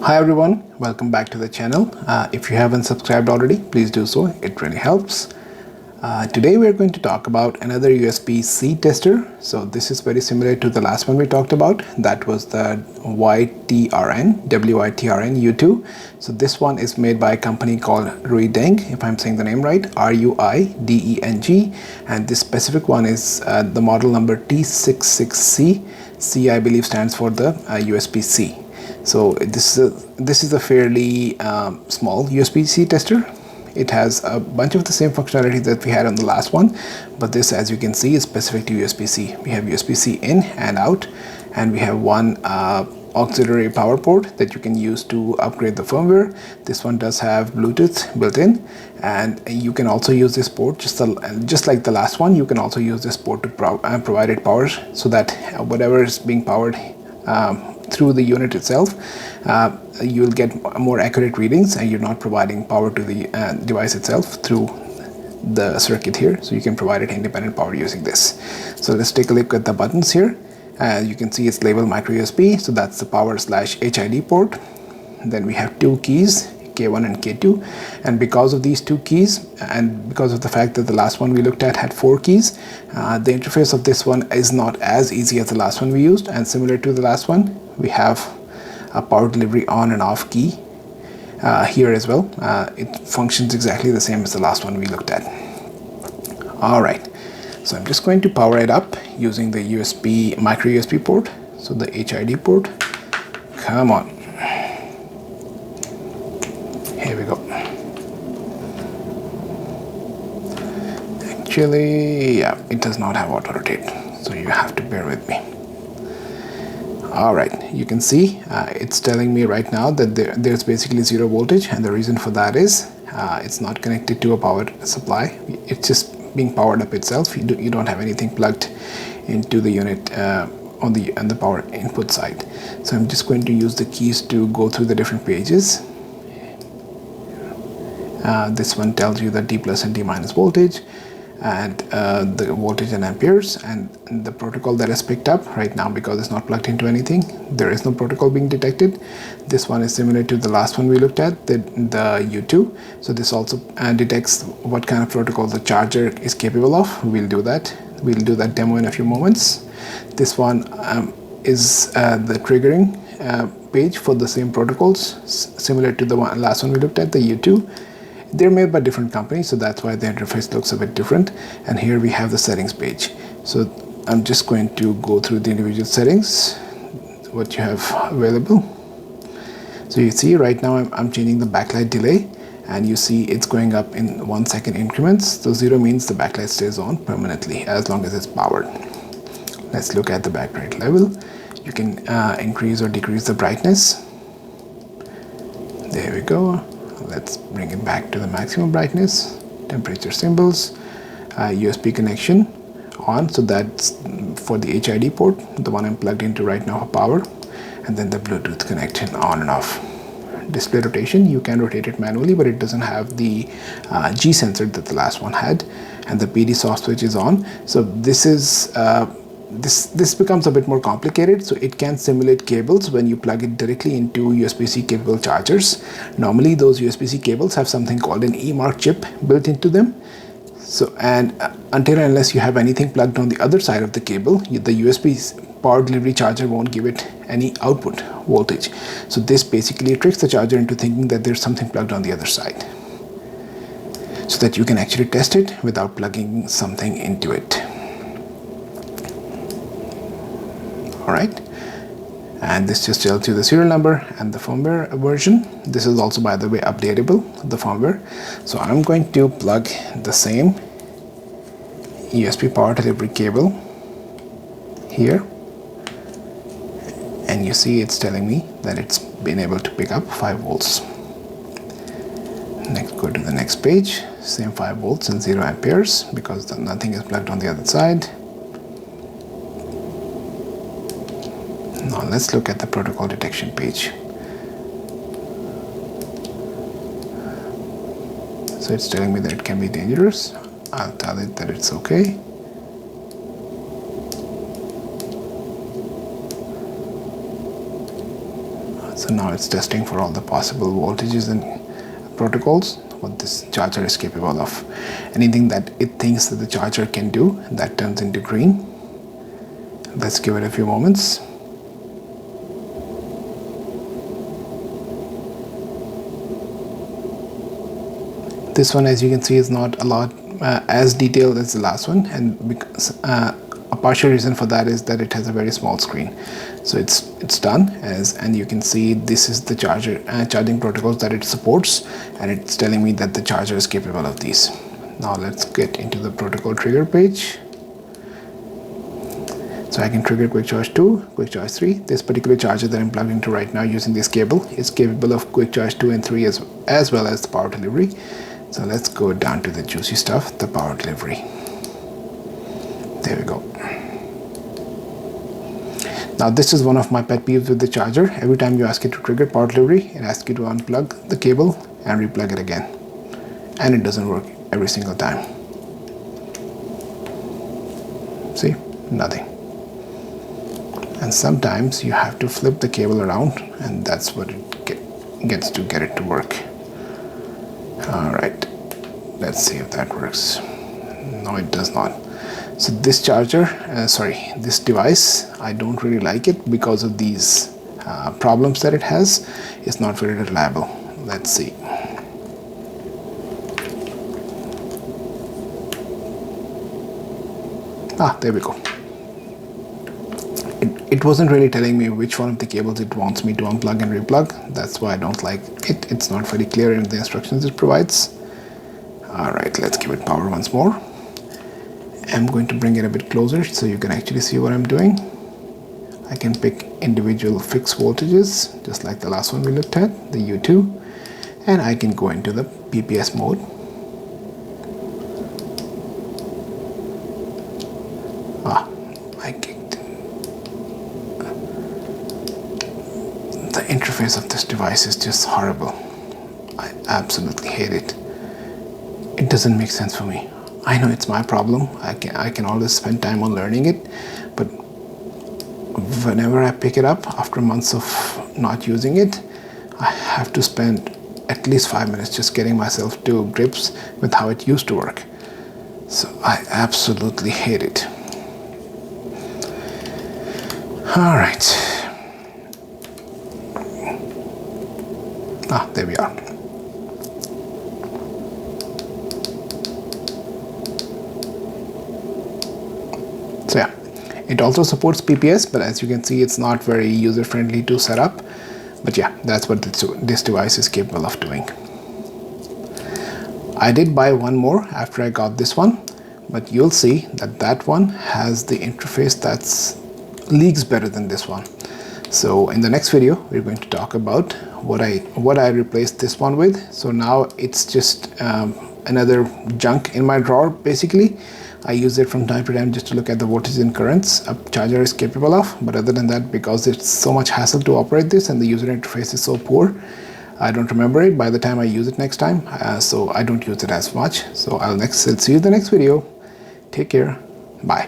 Hi everyone, welcome back to the channel. If you haven't subscribed already, please do so, it really helps. Today we are going to talk about another USB-C tester. So this is very similar to the last one we talked about. That was the WITRN U2. So this one is made by a company called Ruideng, if I'm saying the name right, Ruideng, and this specific one is the model number T66C. C I believe stands for the USB-C. So this is a fairly small USB-C tester. It has a bunch of the same functionality that we had on the last one, but this, as you can see, is specific to USB-C. We have USB-C in and out, and we have one auxiliary power port that you can use to upgrade the firmware. This one does have Bluetooth built in, and you can also use this port just like the last one. You can also use this port to provide it power, so that whatever is being powered through the unit itself, you'll get more accurate readings, and you're not providing power to the device itself through the circuit here. So you can provide it independent power using this. So let's take a look at the buttons here. You can see it's labeled micro USB, so that's the power/HID port. Then we have two keys, K1 and K2, and because of these two keys, and because of the fact that the last one we looked at had 4 keys, the interface of this one is not as easy as the last one we used. And similar to the last one, we have a power delivery on and off key here as well. It functions exactly the same as the last one we looked at. Alright, so I'm just going to power it up using the micro USB port, so the HID port. Come on. Here we go. Actually, yeah, it does not have auto rotate, so you have to bear with me. Alright, you can see it's telling me right now that there's basically 0 voltage, and the reason for that is it's not connected to a power supply. It's just being powered up itself. You don't have anything plugged into the unit on the power input side. So I'm just going to use the keys to go through the different pages. This one tells you the D plus and D minus voltage, and the voltage in amperes, and the protocol that is picked up right now. Because it's not plugged into anything, there is no protocol being detected. This one is similar to the last one we looked at, the U2. So this also detects what kind of protocol the charger is capable of. We'll do that demo in a few moments. This one is the triggering page for the same protocols, similar to the last one we looked at, the U2. They're made by different companies, so that's why the interface looks a bit different. And here we have the settings page. So I'm just going to go through the individual settings, what you have available. So you see right now I'm changing the backlight delay, and you see it's going up in 1 second increments. So 0 means the backlight stays on permanently as long as it's powered. Let's look at the backlight level. You can increase or decrease the brightness. There we go. Let's bring it back to the maximum brightness. Temperature symbols, USB connection on, so that's for the HID port, the one I'm plugged into right now for power, and then the Bluetooth connection on and off. Display rotation, you can rotate it manually, but it doesn't have the G sensor that the last one had, and the PD soft switch is on. So this is this becomes a bit more complicated. So it can simulate cables when you plug it directly into USB-C capable chargers. Normally those USB-C cables have something called an E-mark chip built into them. So, and until and unless you have anything plugged on the other side of the cable, the USB power delivery charger won't give it any output voltage. So this basically tricks the charger into thinking that there's something plugged on the other side, so that you can actually test it without plugging something into it. Alright, and this just tells you the serial number and the firmware version. This is also, by the way, updatable, the firmware. So I'm going to plug the same USB power delivery cable here, and you see it's telling me that it's been able to pick up 5 volts. Next, go to the next page, same 5 volts and 0 amperes because nothing is plugged on the other side. Now let's look at the protocol detection page. So it's telling me that it can be dangerous. I'll tell it that it's okay. So now it's testing for all the possible voltages and protocols what this charger is capable of. Anything that it thinks that the charger can do, that turns into green. Let's give it a few moments. This one, as you can see, is not a lot as detailed as the last one, and because a partial reason for that is that it has a very small screen. So it's done, and you can see this is the charging protocols that it supports, and it's telling me that the charger is capable of these. Now let's get into the protocol trigger page. So I can trigger quick charge 2, quick charge 3. This particular charger that I'm plugged into right now using this cable is capable of quick charge 2 and 3 as well as the power delivery. So let's go down to the juicy stuff, the power delivery. There we go. Now this is one of my pet peeves with the charger. Every time you ask it to trigger power delivery, it asks you to unplug the cable and replug it again. And it doesn't work every single time. See? Nothing. And sometimes you have to flip the cable around, and that's what it gets to get it to work. Alright, let's see if that works. No, it does not. So this charger, this device, I don't really like it because of these problems that it has. It's not very reliable. Let's see. There we go. It wasn't really telling me which one of the cables it wants me to unplug and replug. That's why I don't like it. It's not very clear in the instructions it provides. Alright, let's give it power once more. I'm going to bring it a bit closer so you can actually see what I'm doing. I can pick individual fixed voltages, just like the last one we looked at, the U2, and I can go into the PPS mode. I kicked. The interface of this device is just horrible. I absolutely hate it. It doesn't make sense for me. I know it's my problem. I can always spend time on learning it, but whenever I pick it up after months of not using it, I have to spend at least 5 minutes just getting myself to grips with how it used to work. So I absolutely hate it. All right. There we are. So yeah, it also supports PPS, but as you can see, it's not very user-friendly to set up. But yeah, that's what this device is capable of doing. I did buy one more after I got this one, but you'll see that that one has the interface that's leagues better than this one. So in the next video, we're going to talk about what I replaced this one with. So now it's just another junk in my drawer, basically. I use it from time to time just to look at the voltage and currents a charger is capable of. But other than that, because it's so much hassle to operate this and the user interface is so poor, I don't remember it by the time I use it next time. So I don't use it as much. So I'll see you in the next video. Take care. Bye.